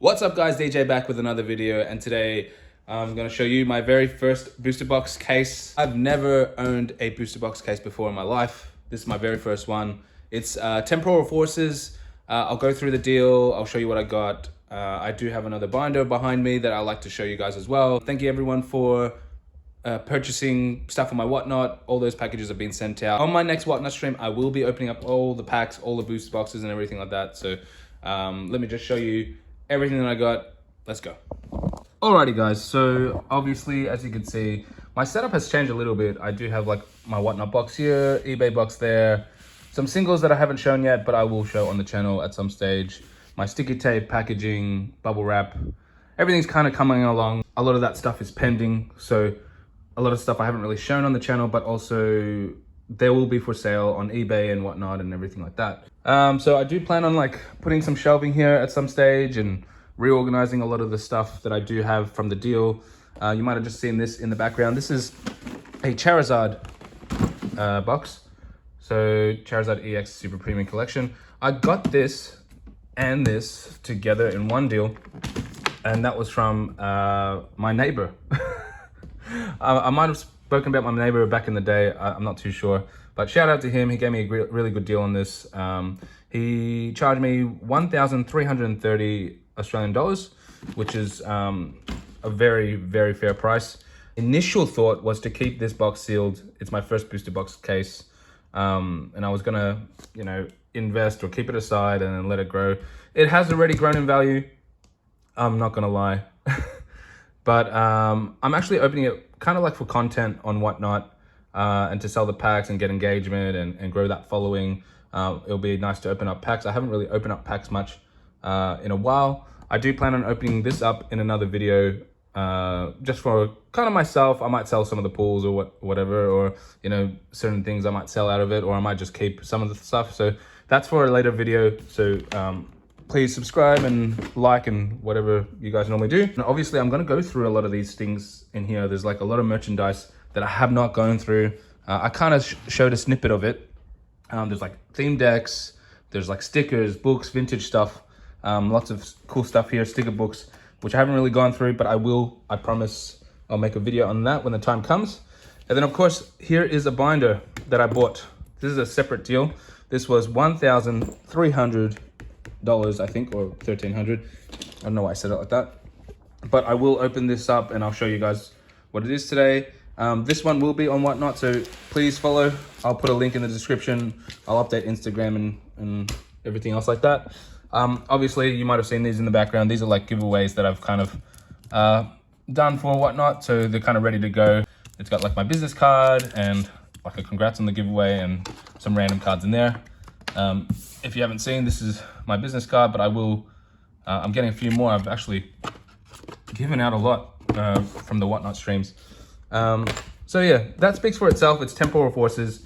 What's up guys, DJ back with another video, and today I'm going to show you my very first booster box case. I've never owned a booster box case before in my life. This is my very first one. It's Temporal Forces. I'll go through the deal, I'll show you what I got. I do have another binder behind me that I'd like to show you guys as well. Thank you everyone for purchasing stuff on my Whatnot. All those packages have been sent out. On my next Whatnot stream, I will be opening up all the packs, all the booster boxes and everything like that. So let me just show you everything that I got. Let's go. Alrighty guys, so obviously as you can see, my setup has changed a little bit. I do have like my Whatnot box here, eBay box there, some singles that I haven't shown yet, but I will show on the channel at some stage. My sticky tape, packaging, bubble wrap, everything's kind of coming along. A lot of that stuff is pending, so a lot of stuff I haven't really shown on the channel, but also there will be for sale on eBay and whatnot and everything like that. So I do plan on like putting some shelving here at some stage and reorganizing a lot of the stuff that I do have from the deal. You might have just seen this in the background. This is a Charizard box. So Charizard EX Super Premium Collection. I got this and this together in one deal, and that was from my neighbor. I might have spoken about my neighbor back in the day, I'm not too sure, but shout out to him. He gave me a really good deal on this. He charged me 1,330 Australian dollars, which is a very, very fair price. Initial thought was to keep this box sealed. It's my first booster box case, and I was gonna, you know, invest or keep it aside and then let it grow. It has already grown in value, I'm not gonna lie. But I'm actually opening it kind of like for content on Whatnot, and to sell the packs and get engagement and grow that following. It'll be nice to open up packs. I haven't really opened up packs much in a while. I do plan on opening this up in another video, just for kind of myself. I might sell some of the pools or whatever, or, you know, certain things I might sell out of it, or I might just keep some of the stuff. So that's for a later video. So please subscribe and like and whatever you guys normally do. Now, obviously, I'm going to go through a lot of these things in here. There's like a lot of merchandise that I have not gone through. I kind of showed a snippet of it. There's like theme decks, there's like stickers, books, vintage stuff, lots of cool stuff here, sticker books, which I haven't really gone through, but I will. I promise I'll make a video on that when the time comes. And then of course, here is a binder that I bought. This is a separate deal. This was $1,300, I think, or 1,300. I don't know why I said it like that, but I will open this up and I'll show you guys what it is today. This one will be on Whatnot, so please follow. I'll put a link in the description. I'll update Instagram and everything else like that. Obviously, you might have seen these in the background. These are like giveaways that I've kind of done for Whatnot, so they're kind of ready to go. It's got like my business card and like a congrats on the giveaway and some random cards in there. If you haven't seen, this is my business card, but I will, I'm getting a few more. I've actually given out a lot from the Whatnot streams. So yeah, that speaks for itself. It's Temporal Forces,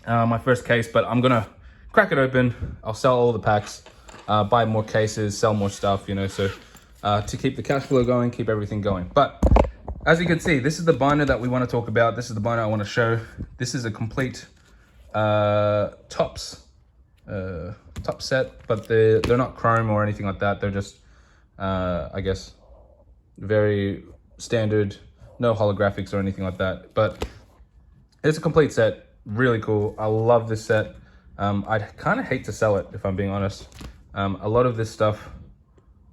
my first case, but I'm gonna crack it open. I'll sell all the packs, buy more cases, sell more stuff, you know, so to keep the cash flow going, keep everything going. But as you can see, this is the binder that we want to talk about. This is the binder I want to show. This is a complete top set, but they're not chrome or anything like that. They're just I guess very standard, no holographics or anything like that, but it's a complete set. Really cool. I love this set. I'd kind of hate to sell it, if I'm being honest. A lot of this stuff,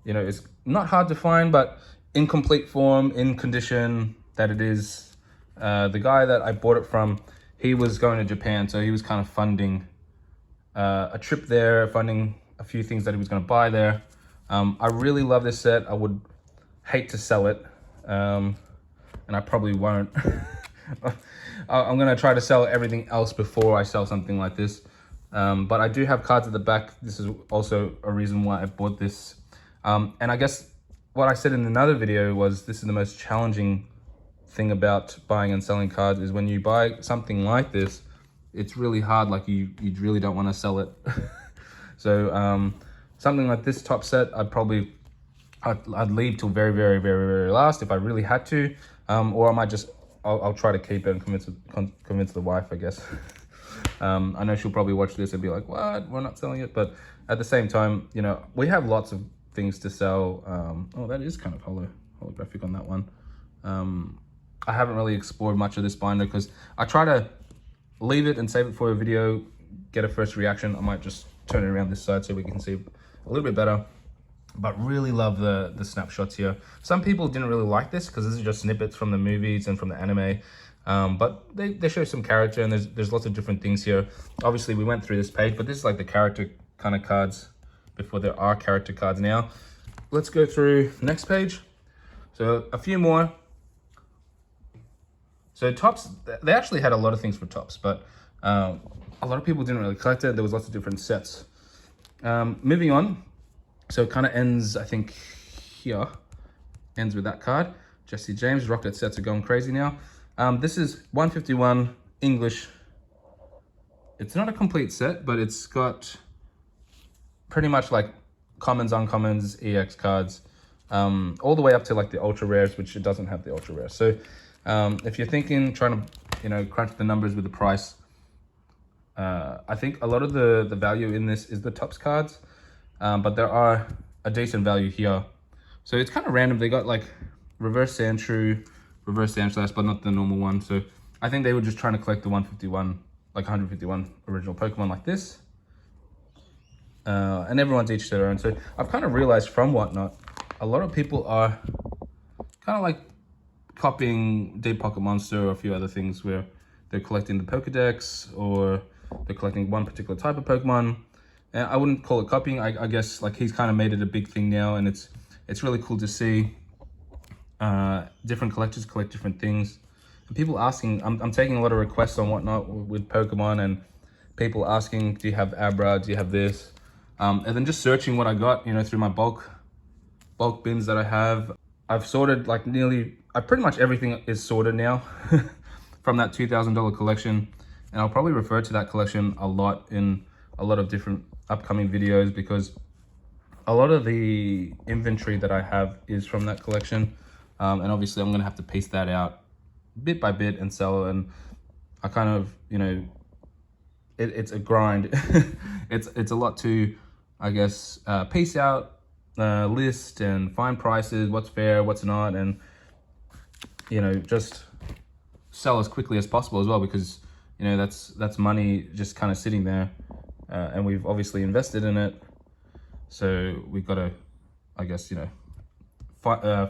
you know, is not hard to find, but in complete form, in condition that it is. The guy that I bought it from, he was going to Japan, so he was kind of funding a trip there, funding a few things that he was going to buy there. I really love this set. I would hate to sell it, and I probably won't. I'm going to try to sell everything else before I sell something like this. But I do have cards at the back. This is also a reason why I bought this. And I guess what I said in another video was this is the most challenging thing about buying and selling cards, is when you buy something like this, it's really hard. Like you really don't want to sell it. So something like this top set, I'd leave till very, very, very, very last if I really had to, or I might just, I'll try to keep it and convince the wife, I guess. I know she'll probably watch this and be like, what? We're not selling it. But at the same time, you know, we have lots of things to sell. Oh, that is kind of holographic on that one. I haven't really explored much of this binder because I try to leave it and save it for a video, get a first reaction. I might just turn it around this side so we can see a little bit better. But really love the snapshots here. Some people didn't really like this because this is just snippets from the movies and from the anime. But they show some character, and there's lots of different things here. Obviously, we went through this page, but this is like the character kind of cards before there are character cards now. Let's go through the next page. So a few more. So Topps, they actually had a lot of things for Topps, but a lot of people didn't really collect it. There was lots of different sets. Moving on. So it kind of ends, I think, here. Ends with that card. Jesse James, Rocket sets are going crazy now. This is 151 English. It's not a complete set, but it's got pretty much like commons, uncommons, EX cards, all the way up to like the ultra rares, which it doesn't have the ultra rares. So if you're thinking, trying to, crunch the numbers with the price, I think a lot of the value in this is the Topps cards. But there are a decent value here. So it's kind of random. They got like reverse Sandshrew, reverse Sandslash, but not the normal one. So I think they were just trying to collect the 151, like 151 original Pokemon like this. And everyone's each their own. So I've kind of realized from Whatnot, a lot of people are kind of like copying Deep Pocket Monster or a few other things where they're collecting the Pokedex or they're collecting one particular type of Pokemon. I wouldn't call it copying. I guess like he's kind of made it a big thing now, and it's really cool to see different collectors collect different things. And people asking, I'm taking a lot of requests on Whatnot with Pokemon, and people asking, do you have Abra? Do you have this? And then just searching what I got, through my bulk bins that I have. I've sorted like pretty much everything is sorted now from that $2,000 collection, and I'll probably refer to that collection a lot in a lot of different upcoming videos because a lot of the inventory that I have is from that collection, and obviously I'm gonna have to piece that out bit by bit and sell. And I kind of, it's a grind. it's a lot to, I guess, piece out, list and find prices, what's fair, what's not, and just sell as quickly as possible as well, because that's money just kind of sitting there. And we've obviously invested in it, so we've got to, I guess,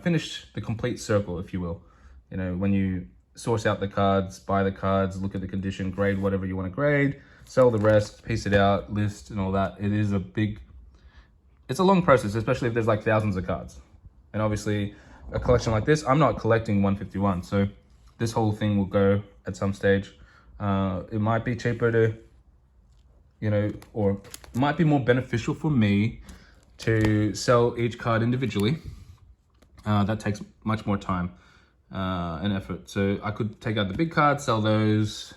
finish the complete circle, if you will. When you source out the cards, buy the cards, look at the condition, grade whatever you want to grade, sell the rest, piece it out, list and all that. It's a long process, especially if there's like thousands of cards. And obviously a collection like this, I'm not collecting 151, so this whole thing will go at some stage. It might be cheaper to, or it might be more beneficial for me to sell each card individually. That takes much more time and effort. So I could take out the big cards, sell those.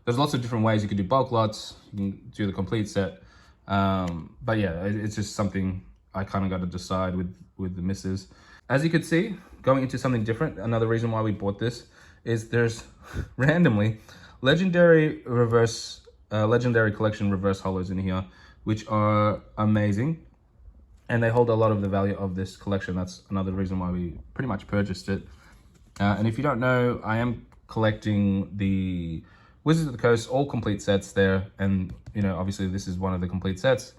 There's lots of different ways. You could do bulk lots, you can do the complete set. But yeah, it's just something I kind of got to decide with the misses. As you could see, going into something different, another reason why we bought this is there's randomly legendary collection reverse holos in here, which are amazing, and they hold a lot of the value of this collection. That's another reason why we pretty much purchased it. And if you don't know, I am collecting the Wizards of the Coast all complete sets there, and obviously this is one of the complete sets,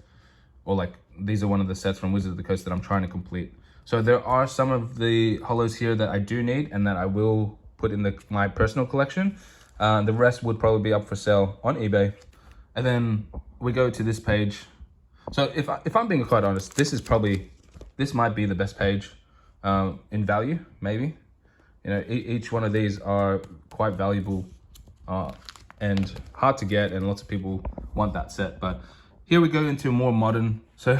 or like these are one of the sets from Wizards of the Coast that I'm trying to complete. So there are some of the holos here that I do need and that I will put in my personal collection. The rest would probably be up for sale on eBay. And then we go to this page. So if I'm being quite honest, this might be the best page in value, maybe. Each one of these are quite valuable and hard to get, and lots of people want that set. But here we go into more modern. So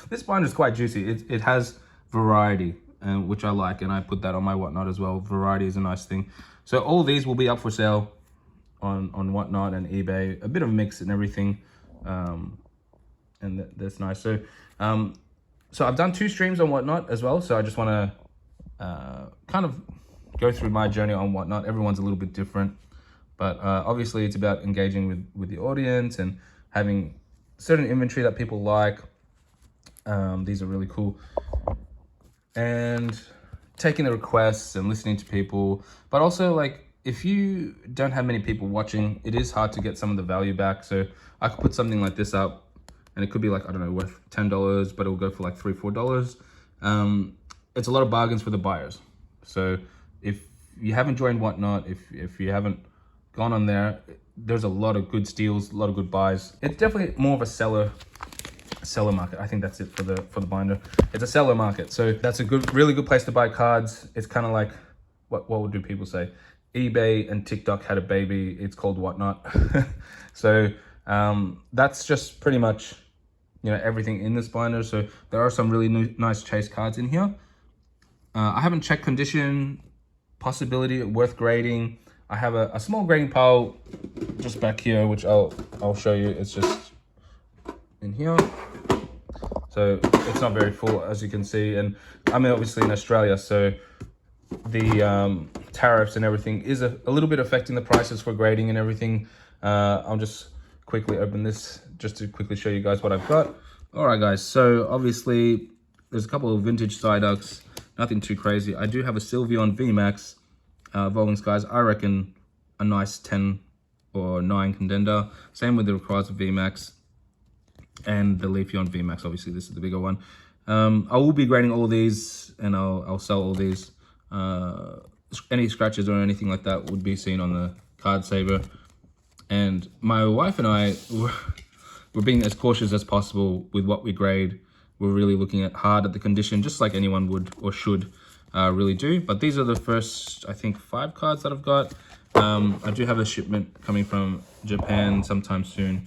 this binder is quite juicy. It has variety, which I like, and I put that on my Whatnot as well. Variety is a nice thing. So all these will be up for sale on Whatnot and eBay, a bit of a mix and everything, and that's nice. So so I've done 2 streams on Whatnot as well, so I just want to kind of go through my journey on Whatnot. Everyone's a little bit different, but obviously it's about engaging with the audience and having certain inventory that people like. These are really cool. And taking the requests and listening to people, but also like if you don't have many people watching, it is hard to get some of the value back. So I could put something like this up and it could be like, I don't know, worth $10, but it'll go for like $3, $4. It's a lot of bargains for the buyers. So if you haven't joined Whatnot, if you haven't gone on there, there's a lot of good steals, a lot of good buys. It's definitely more of a seller market. I think that's it for the binder. It's a seller market, so that's a really good place to buy cards. It's kind of like what would do people say? eBay and TikTok had a baby. It's called Whatnot. So that's just pretty much, you know, everything in this binder. So there are some really nice chase cards in here. I haven't checked condition, possibility, worth grading. I have a small grading pile just back here, which I'll show you. It's just in here. So it's not very full, as you can see. And I'm obviously in Australia, so the tariffs and everything is a little bit affecting the prices for grading and everything. I'll just quickly open this just to quickly show you guys what I've got. All right, guys. So obviously there's a couple of vintage Psyducks, nothing too crazy. I do have a Sylveon VMAX, Evolving Skies. I reckon a nice 10 or 9 contender. Same with the Rayquaza VMAX. And the Leafeon VMAX, obviously this is the bigger one. I will be grading all these and I'll sell all these. Any scratches or anything like that would be seen on the card saver. And my wife and I, we're being as cautious as possible with what we grade. We're really looking hard at the condition, just like anyone would or should really do. But these are the first, I think, 5 cards that I've got. I do have a shipment coming from Japan sometime soon.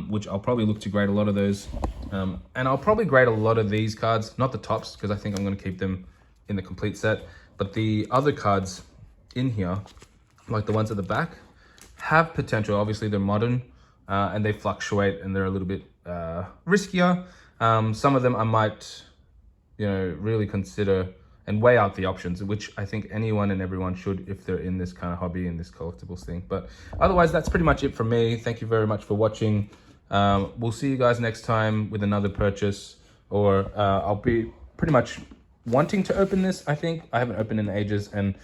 Which I'll probably look to grade a lot of those. And I'll probably grade a lot of these cards, not the tops, because I think I'm going to keep them in the complete set. But the other cards in here, like the ones at the back, have potential. Obviously, they're modern and they fluctuate and they're a little bit riskier. Some of them I might, you know, really consider and weigh out the options, which I think anyone and everyone should if they're in this kind of hobby, in this collectibles thing. But otherwise, that's pretty much it from me. Thank you very much for watching. We'll see you guys next time with another purchase, or I'll be pretty much wanting to open this. I think I haven't opened in ages, and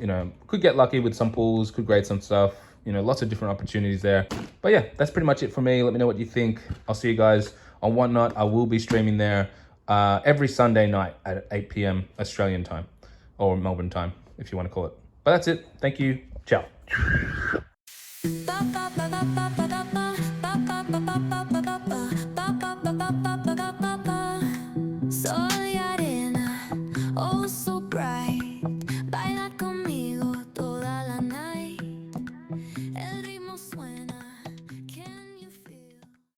you know, could get lucky with some pulls, could grade some stuff, you know, lots of different opportunities there. But yeah, that's pretty much it for me. Let me know what you think. I'll see you guys on Whatnot. I will be streaming there every Sunday night at 8 p.m. Australian time, or Melbourne time, if you want to call it. But that's it. Thank you. Ciao. Soy arena, oh so bright, baila conmigo toda la night. El ritmo suena.